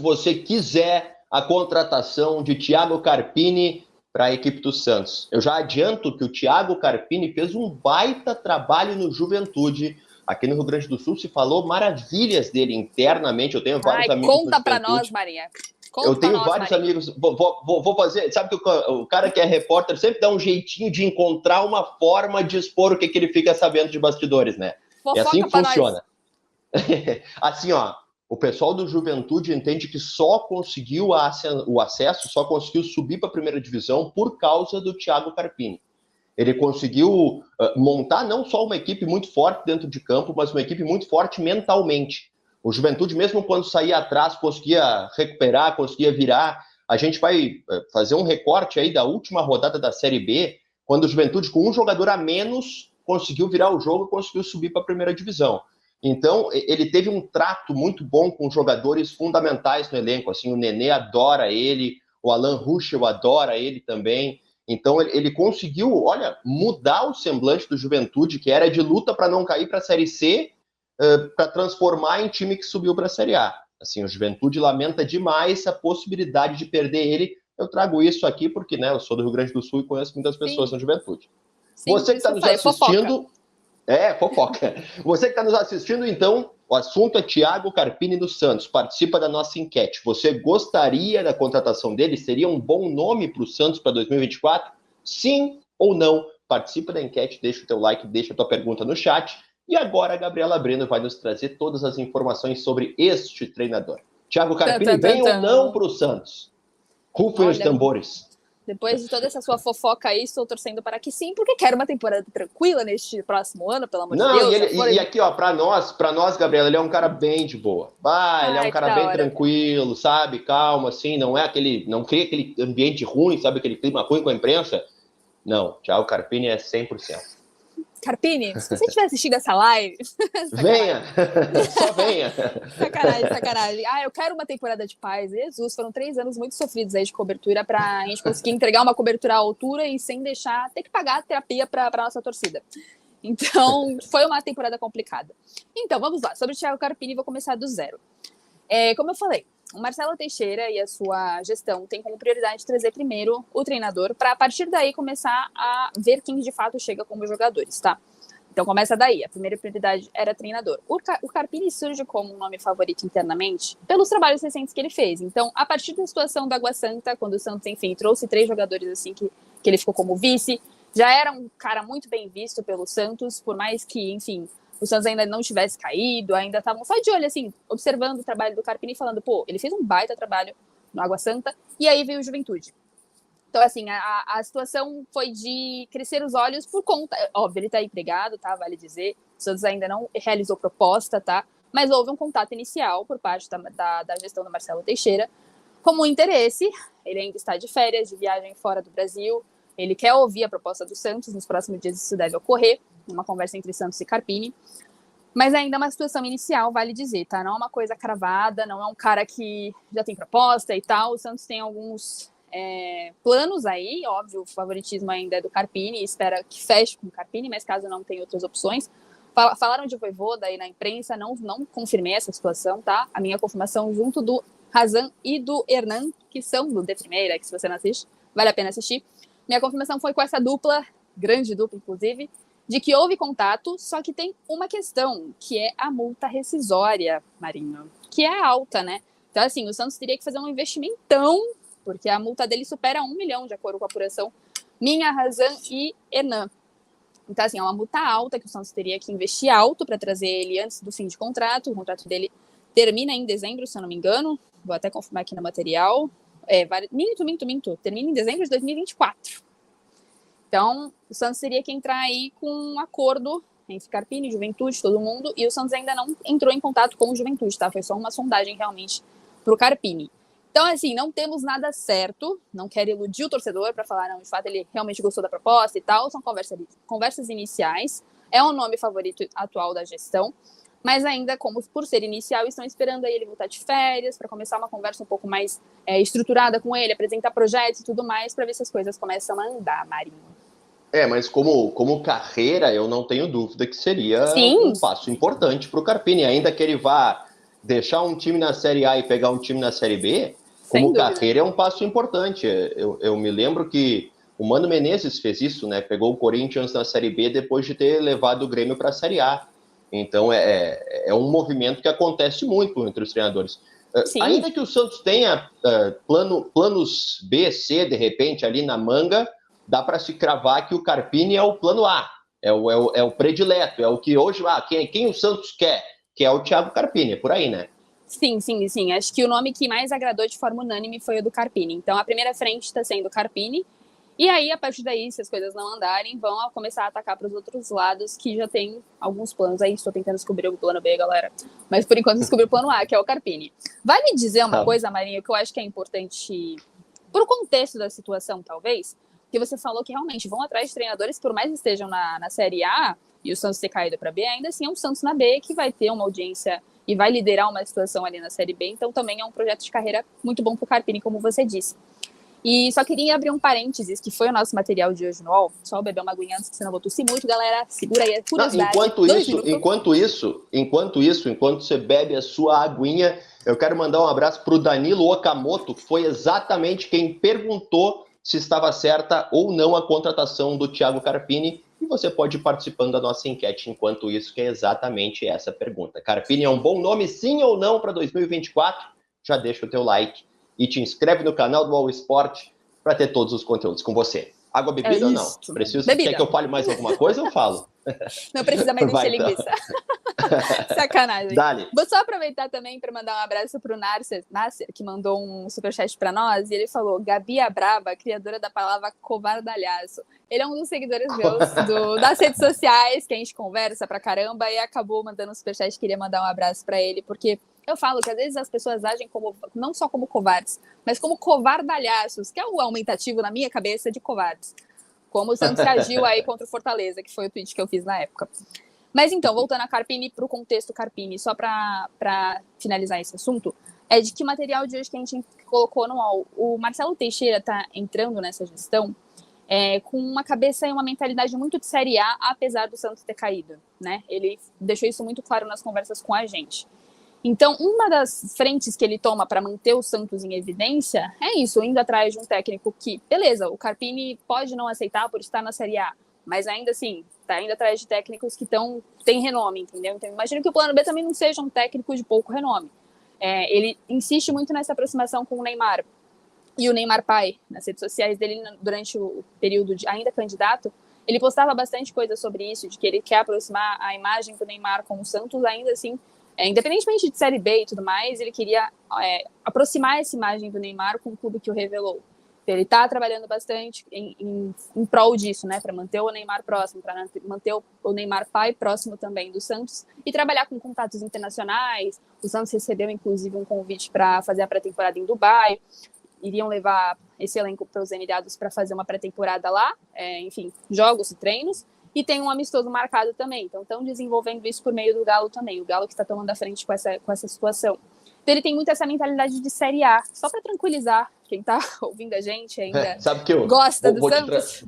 você quiser a contratação de Thiago Carpini para a equipe do Santos. Eu já adianto que o Thiago Carpini fez um baita trabalho no Juventude. Aqui no Rio Grande do Sul se falou maravilhas dele internamente. Eu tenho vários amigos no Juventude. Conta para nós, Marinha. Eu tenho vários amigos. Vou fazer. Sabe que o cara que é repórter sempre dá um jeitinho de encontrar uma forma de expor o que ele fica sabendo de bastidores, né? Fofoca é assim que funciona. Assim, ó. O pessoal do Juventude entende que só conseguiu o acesso, só conseguiu subir para a primeira divisão por causa do Thiago Carpini. Ele conseguiu montar não só uma equipe muito forte dentro de campo, mas uma equipe muito forte mentalmente. O Juventude, mesmo quando saía atrás, conseguia recuperar, conseguia virar. A gente vai fazer um recorte aí da última rodada da Série B, quando o Juventude, com um jogador a menos, conseguiu virar o jogo e conseguiu subir para a primeira divisão. Então, ele teve um trato muito bom com jogadores fundamentais no elenco. Assim, o Nenê adora ele, o Alan Ruschel adora ele também. Então, ele conseguiu, olha, mudar o semblante do Juventude, que era de luta para não cair para a Série C, para transformar em time que subiu para a Série A. Assim, o Juventude lamenta demais a possibilidade de perder ele. Eu trago isso aqui porque, né, eu sou do Rio Grande do Sul e conheço muitas pessoas no Juventude. Sim, você que está nos assistindo... Fofoca. Fofoca. Você que está nos assistindo, então, o assunto é Thiago Carpini do Santos. Participa da nossa enquete. Você gostaria da contratação dele? Seria um bom nome para o Santos para 2024? Sim ou não? Participa da enquete, deixa o teu like, deixa a tua pergunta no chat. E agora a Gabriela Breno vai nos trazer todas as informações sobre este treinador. Thiago Carpini vem ou não para o Santos? Rufem os tambores. Depois de toda essa sua fofoca aí, estou torcendo para que sim, porque quero uma temporada tranquila neste próximo ano, pelo amor de Deus. E aqui, ó, para nós, Gabriela, ele é um cara bem de boa. Ele é um cara bem tranquilo, sabe? Calmo, assim, não cria aquele ambiente ruim, sabe? Aquele clima ruim com a imprensa. Não, Thiago Carpini é 100%. Carpini, se você estiver assistindo essa live... venha! Só venha! Sacanagem. Eu quero uma temporada de paz. Jesus, foram 3 anos muito sofridos aí de cobertura pra gente conseguir entregar uma cobertura à altura e sem deixar ter que pagar a terapia pra nossa torcida. Então, foi uma temporada complicada. Então, vamos lá. Sobre o Thiago Carpini, vou começar do zero. Como eu falei, o Marcelo Teixeira e a sua gestão têm como prioridade trazer primeiro o treinador para, a partir daí, começar a ver quem de fato chega como jogadores, tá? Então começa daí, a primeira prioridade era treinador. O Carpini surge como um nome favorito internamente pelos trabalhos recentes que ele fez. Então, a partir da situação da Água Santa, quando o Santos, enfim, trouxe 3 jogadores assim que ele ficou como vice, já era um cara muito bem visto pelo Santos, por mais que, enfim, o Santos ainda não tivesse caído, ainda estavam só de olho, assim, observando o trabalho do Carpini, falando, ele fez um baita trabalho no Água Santa, e aí veio o Juventude. Então, assim, a situação foi de crescer os olhos por conta... Óbvio, ele tá empregado, tá? Vale dizer. O Santos ainda não realizou proposta, tá? Mas houve um contato inicial por parte da gestão do Marcelo Teixeira como um interesse. Ele ainda está de férias, de viagem fora do Brasil. Ele quer ouvir a proposta do Santos. Nos próximos dias isso deve ocorrer. Uma conversa entre Santos e Carpini. Mas ainda é uma situação inicial, vale dizer, tá? Não é uma coisa cravada, não é um cara que já tem proposta e tal. O Santos tem alguns... planos aí, óbvio, o favoritismo ainda é do Carpini, espera que feche com o Carpini, mas caso não tenha outras opções. Falaram de Vojvoda aí na imprensa, não confirmei essa situação, tá? A minha confirmação junto do Razan e do Hernan, que são do De Primeira, que se você não assiste, vale a pena assistir. Minha confirmação foi com essa dupla, grande dupla inclusive, de que houve contato, só que tem uma questão, que é a multa rescisória, Marinho, que é alta, né? Então, assim, o Santos teria que fazer um investimentão, porque a multa dele supera 1 milhão, de acordo com a apuração minha, Razan e Hernan. Então, assim, é uma multa alta que o Santos teria que investir alto para trazer ele antes do fim de contrato. O contrato dele termina em dezembro, se eu não me engano. Vou até confirmar aqui no material. Minto. Termina em dezembro de 2024. Então, o Santos teria que entrar aí com um acordo entre Carpini, Juventude, todo mundo. E o Santos ainda não entrou em contato com o Juventude, tá? Foi só uma sondagem, realmente, para o Carpini. Então, assim, não temos nada certo, não quero iludir o torcedor para falar, não, de fato ele realmente gostou da proposta e tal, são conversas iniciais, é um nome favorito atual da gestão, mas ainda, como por ser inicial, estão esperando aí ele voltar de férias, para começar uma conversa um pouco mais estruturada com ele, apresentar projetos e tudo mais, para ver se as coisas começam a andar, Marinho. Mas como carreira, eu não tenho dúvida que seria Sim. um passo importante para o Carpini, ainda que ele vá deixar um time na Série A e pegar um time na Série B, como carreira, é um passo importante. Eu me lembro que o Mano Menezes fez isso, né? Pegou o Corinthians na Série B depois de ter levado o Grêmio para a Série A. Então, é um movimento que acontece muito entre os treinadores. Ainda que o Santos tenha planos B, C, de repente, ali na manga, dá para se cravar que o Carpini é o plano A, é o predileto, é o que hoje, quem o Santos quer, que é o Thiago Carpini, é por aí, né? Sim. Acho que o nome que mais agradou de forma unânime foi o do Carpini. Então, a primeira frente está sendo o Carpini. E aí, a partir daí, se as coisas não andarem, vão começar a atacar para os outros lados, que já tem alguns planos aí. Estou tentando descobrir o plano B, galera. Mas, por enquanto, descobri o plano A, que é o Carpini. Vale dizer uma coisa, Marinho, que eu acho que é importante, por contexto da situação, talvez, que você falou que realmente vão atrás de treinadores que, por mais estejam na Série A, e o Santos ter caído para B, ainda assim é um Santos na B que vai ter uma audiência e vai liderar uma situação ali na Série B. Então, também é um projeto de carreira muito bom para o Carpini, como você disse. E só queria abrir um parênteses, que foi o nosso material de hoje no UOL. Só beber uma aguinha antes, que senão eu vou tossir muito, galera. Segura aí a curiosidade. Enquanto você bebe a sua aguinha, eu quero mandar um abraço para o Danilo Okamoto, que foi exatamente quem perguntou se estava certa ou não a contratação do Thiago Carpini. E você pode ir participando da nossa enquete enquanto isso, que é exatamente essa pergunta. Carpini é um bom nome, sim ou não, para 2024? Já deixa o teu like e te inscreve no canal do UOL Esporte para ter todos os conteúdos com você. Água, bebida ou não? Quer que eu fale mais alguma coisa? Eu falo. Não precisa mais encher linguiça. Sacanagem. Dale. Vou só aproveitar também para mandar um abraço para o Nasser, que mandou um superchat para nós, e ele falou: Gabi a Braba, criadora da palavra covardalhaço. Ele é um dos seguidores meus das redes sociais, que a gente conversa pra caramba, e acabou mandando um superchat. Queria mandar um abraço para ele, porque eu falo que às vezes as pessoas agem não só como covardes, mas como covardalhaços, que é o aumentativo na minha cabeça de covardes. Como o Santos reagiu aí contra o Fortaleza, que foi o tweet que eu fiz na época. Mas então, voltando a Carpini, para o contexto Carpini, só para finalizar esse assunto, é de que o material de hoje que a gente colocou no UOL, o Marcelo Teixeira está entrando nessa gestão com uma cabeça e uma mentalidade muito de Série A, apesar do Santos ter caído, né? Ele deixou isso muito claro nas conversas com a gente. Então, uma das frentes que ele toma para manter o Santos em evidência é isso, indo atrás de um técnico que, beleza, o Carpini pode não aceitar por estar na Série A, mas ainda assim, está indo atrás de técnicos que têm renome, entendeu? Então, imagino que o plano B também não seja um técnico de pouco renome. Ele insiste muito nessa aproximação com o Neymar. E o Neymar pai, nas redes sociais dele, durante o período de ainda candidato, ele postava bastante coisa sobre isso, de que ele quer aproximar a imagem do Neymar com o Santos, ainda assim, independentemente de Série B e tudo mais, ele queria aproximar essa imagem do Neymar com o clube que o revelou. Então, ele está trabalhando bastante em prol disso, né, para manter o Neymar próximo, para manter o Neymar pai próximo também do Santos e trabalhar com contatos internacionais. O Santos recebeu, inclusive, um convite para fazer a pré-temporada em Dubai. Iriam levar esse elenco para os Emirados para fazer uma pré-temporada lá, enfim, jogos e treinos. E tem um amistoso marcado também. Então, estão desenvolvendo isso por meio do Galo também. O Galo que está tomando a frente com essa situação. Então, ele tem muito essa mentalidade de Série A. Só para tranquilizar quem está ouvindo a gente ainda sabe que eu gosta do Santos.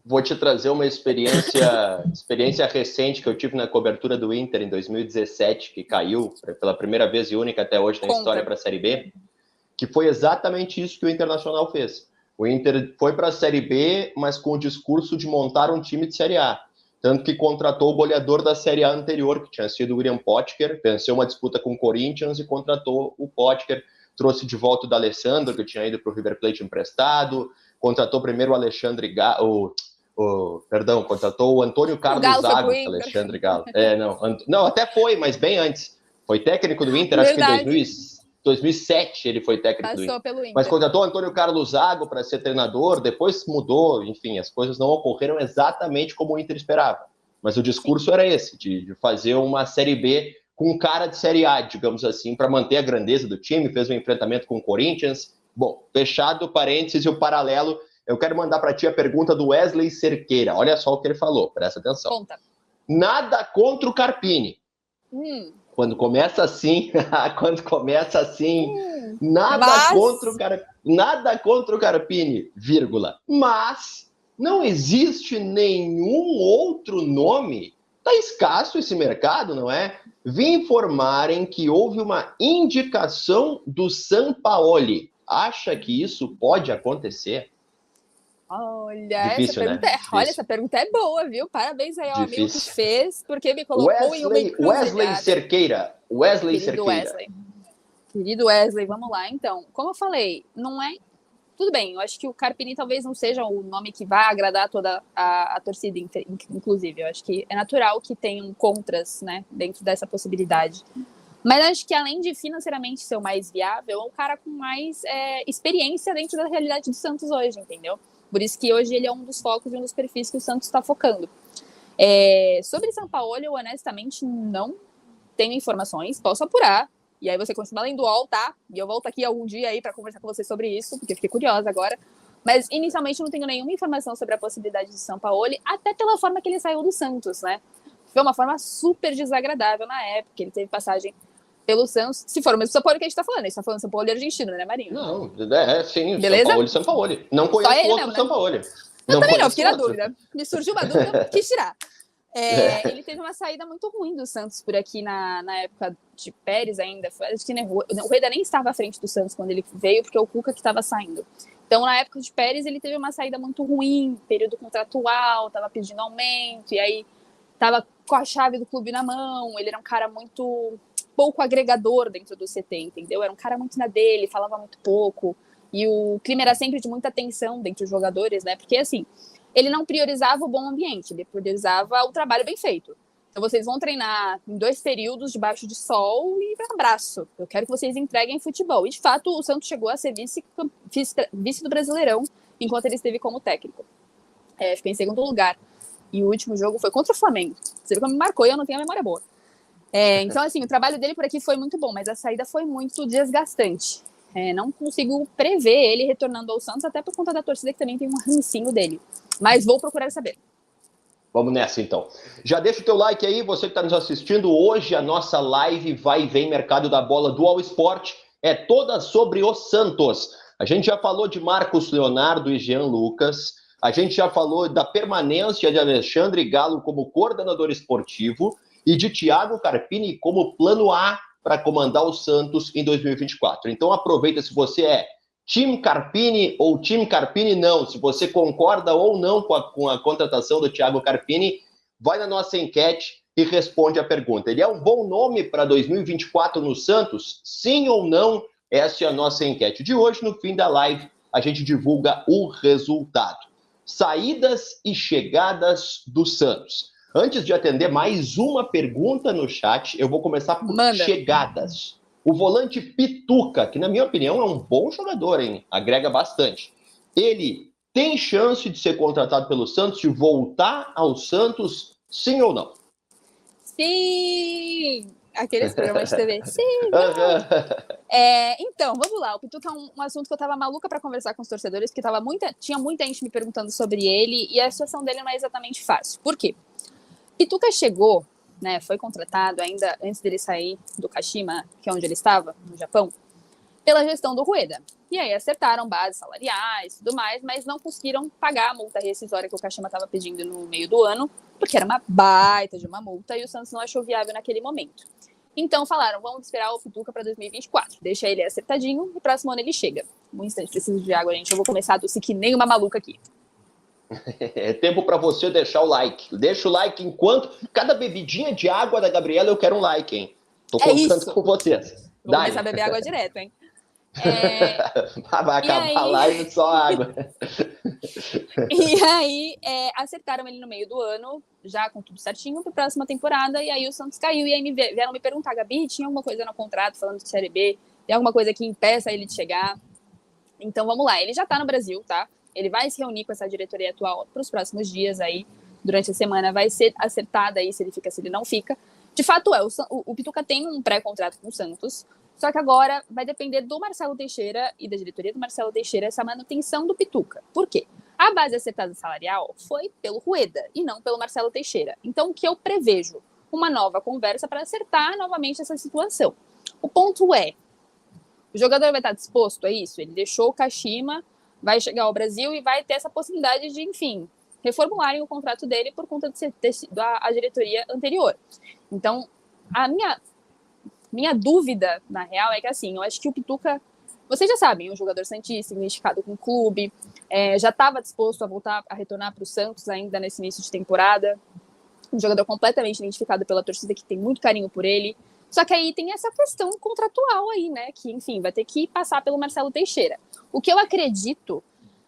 Vou te trazer uma experiência recente que eu tive na cobertura do Inter em 2017, que caiu pela primeira vez e única até hoje na história para a Série B, que foi exatamente isso que o Internacional fez. O Inter foi para a Série B, mas com o discurso de montar um time de Série A. Tanto que contratou o goleador da Série A anterior, que tinha sido o William Potker, venceu uma disputa com o Corinthians e contratou o Potker, trouxe de volta o D'Alessandro, que tinha ido para o River Plate emprestado, contratou primeiro o Alexandre Galo, contratou o Antônio Carlos Zago, Alexandre Galo. Não, até foi, mas bem antes. Foi técnico do Inter, Verdade. Acho que em 2007 ele foi técnico do Inter. Pelo Inter. Mas contratou o Antônio Carlos Zago para ser treinador, depois mudou, enfim, as coisas não ocorreram exatamente como o Inter esperava. Mas o discurso era esse, de fazer uma Série B com cara de Série A, digamos assim, para manter a grandeza do time, fez um enfrentamento com o Corinthians. Bom, fechado parênteses e o paralelo, eu quero mandar para ti a pergunta do Wesley Cerqueira. Olha só o que ele falou, presta atenção. Conta. Nada contra o Carpini. Quando começa assim, nada contra o Carpini, vírgula. Mas não existe nenhum outro nome Tá escasso esse mercado, não é? Vim informarem que houve uma indicação do Sampaoli. Acha que isso pode acontecer? Olha, Difícil, né? essa pergunta é boa, viu? Parabéns aí ao amigo que Difícil. fez, porque me colocou em uma Wesley encruzilhada. Querido Cerqueira. Querido Wesley, vamos lá. Então, como eu falei, não é... Tudo bem, eu acho que o Carpini talvez não seja o nome que vai agradar toda a torcida, inclusive. Eu acho que é natural que tenham contras, né, dentro dessa possibilidade. Mas acho que além de financeiramente ser o mais viável, é um cara com mais experiência dentro da realidade do Santos hoje, entendeu? Por isso que hoje ele é um dos focos e um dos perfis que o Santos está focando. Sobre Sampaoli, eu honestamente não tenho informações, posso apurar. E aí você continua lendo o UOL, tá? E eu volto aqui algum dia aí para conversar com você sobre isso, porque eu fiquei curiosa agora. Mas, inicialmente, eu não tenho nenhuma informação sobre a possibilidade de Sampaoli, até pela forma que ele saiu do Santos, né? Foi uma forma super desagradável na época. Ele teve passagem pelo Santos. Se for o mesmo Sampaoli que a gente tá falando. A gente tá falando Sampaoli argentino, né, Marinho? Não, sim, beleza? Sampaoli. Não conheço outro Sampaoli. Eu também não, fiquei na dúvida. Me surgiu uma dúvida, quis tirar. Ele teve uma saída muito ruim do Santos por aqui na época de Pérez ainda. Acho que o Rueda nem estava à frente do Santos quando ele veio, porque é o Cuca que estava saindo. Então, na época de Pérez, ele teve uma saída muito ruim, período contratual, estava pedindo aumento, e aí estava com a chave do clube na mão. Ele era um cara muito pouco agregador dentro do CT, entendeu? Era um cara muito na dele, falava muito pouco. E o clima era sempre de muita tensão dentro dos jogadores, né? Porque, assim, ele não priorizava o bom ambiente, ele priorizava o trabalho bem feito. Então, vocês vão treinar em 2 períodos debaixo de sol e um abraço. Eu quero que vocês entreguem futebol. E, de fato, o Santos chegou a ser vice do Brasileirão enquanto ele esteve como técnico. Ficou em segundo lugar. E o último jogo foi contra o Flamengo. Você viu como me marcou e eu não tenho a memória boa. Então, assim, o trabalho dele por aqui foi muito bom, mas a saída foi muito desgastante. Não consigo prever ele retornando ao Santos, até por conta da torcida que também tem um rancinho dele. Mas vou procurar saber. Vamos nessa, então. Já deixa o teu like aí, você que está nos assistindo. Hoje a nossa live vai e vem Mercado da Bola do All Sport é toda sobre o Santos. A gente já falou de Marcos Leonardo e Jean Lucas. A gente já falou da permanência de Alexandre Galo como coordenador esportivo e de Thiago Carpini como plano A para comandar o Santos em 2024. Então aproveita se você é Time Carpini ou Time Carpini não, se você concorda ou não com a contratação do Thiago Carpini, vai na nossa enquete e responde a pergunta. Ele é um bom nome para 2024 no Santos? Sim ou não? Essa é a nossa enquete de hoje. No fim da live, a gente divulga o resultado. Saídas e chegadas do Santos. Antes de atender mais uma pergunta no chat, eu vou começar por chegadas. O volante Pituca, que na minha opinião é um bom jogador, hein? Agrega bastante. Ele tem chance de ser contratado pelo Santos, de voltar ao Santos, sim ou não? Sim! Aqueles programas de TV. Sim! Então, vamos lá. O Pituca é um assunto que eu tava maluca para conversar com os torcedores, porque tinha muita gente me perguntando sobre ele, e a situação dele não é exatamente fácil. Por quê? Pituca chegou, né, foi contratado ainda antes dele sair do Kashima, que é onde ele estava, no Japão, pela gestão do Rueda. E aí acertaram bases salariais e tudo mais, mas não conseguiram pagar a multa rescisória que o Kashima estava pedindo no meio do ano, porque era uma baita de uma multa e o Santos não achou viável naquele momento. Então falaram, vamos esperar o Pituca para 2024, deixa ele acertadinho e próximo ano ele chega. Um instante, preciso de água, gente, eu vou começar a tossir que nem uma maluca aqui. É tempo para você deixar o like. Deixa o like enquanto... Cada bebidinha de água da Gabriela eu quero um like, hein? Tô contando com vocês. Vou começar a beber água direto, hein? Vai acabar a live só água. E aí, acertaram ele no meio do ano, já com tudo certinho, para a próxima temporada, e aí o Santos caiu, e aí vieram me perguntar, Gabi, tinha alguma coisa no contrato falando de Série B? Tem alguma coisa que impeça ele de chegar? Então, vamos lá, ele já tá no Brasil, tá? Ele vai se reunir com essa diretoria atual para os próximos dias aí, durante a semana, vai ser acertada aí se ele fica, se ele não fica. De fato, o Pituca tem um pré-contrato com o Santos, só que agora vai depender do Marcelo Teixeira e da diretoria do Marcelo Teixeira essa manutenção do Pituca. Por quê? A base acertada salarial foi pelo Rueda e não pelo Marcelo Teixeira. Então, o que eu prevejo? Uma nova conversa para acertar novamente essa situação. O ponto é, o jogador vai estar disposto a isso? Ele deixou o Kashima, vai chegar ao Brasil e vai ter essa possibilidade de, enfim, reformularem o contrato dele por conta de ter sido a diretoria anterior. Então, a minha dúvida, na real, é que assim, eu acho que o Pituca, vocês já sabem, um jogador santista, identificado com o clube, já estava disposto a voltar, a retornar para o Santos ainda nesse início de temporada, um jogador completamente identificado pela torcida, que tem muito carinho por ele. Só que aí tem essa questão contratual aí, né, que, enfim, vai ter que passar pelo Marcelo Teixeira. O que eu acredito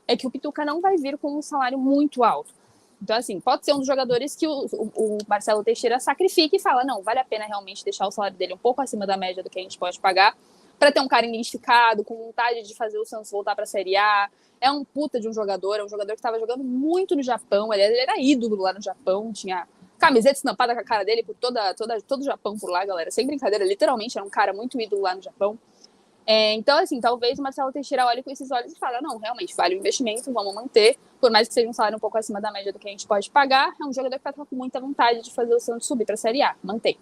é que o Pituca não vai vir com um salário muito alto. Então, assim, pode ser um dos jogadores que o Marcelo Teixeira sacrifica e fala, não, vale a pena realmente deixar o salário dele um pouco acima da média do que a gente pode pagar, para ter um cara identificado, com vontade de fazer o Santos voltar para a Série A. É um puta de um jogador, é um jogador que estava jogando muito no Japão, aliás, ele era ídolo lá no Japão, tinha camiseta estampada com a cara dele por todo o Japão por lá, galera, sem brincadeira, literalmente era um cara muito ídolo lá no Japão. Então, assim, talvez o Marcelo Teixeira olhe com esses olhos e fale, não, realmente, vale o investimento, vamos manter, por mais que seja um salário um pouco acima da média do que a gente pode pagar, é um jogador que está com muita vontade de fazer o Santos subir para a Série A, mantém.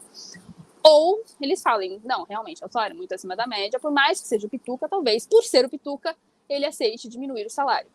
Ou eles falem, não, realmente, é um salário muito acima da média, por mais que seja o Pituca, talvez, por ser o Pituca, ele aceite diminuir o salário.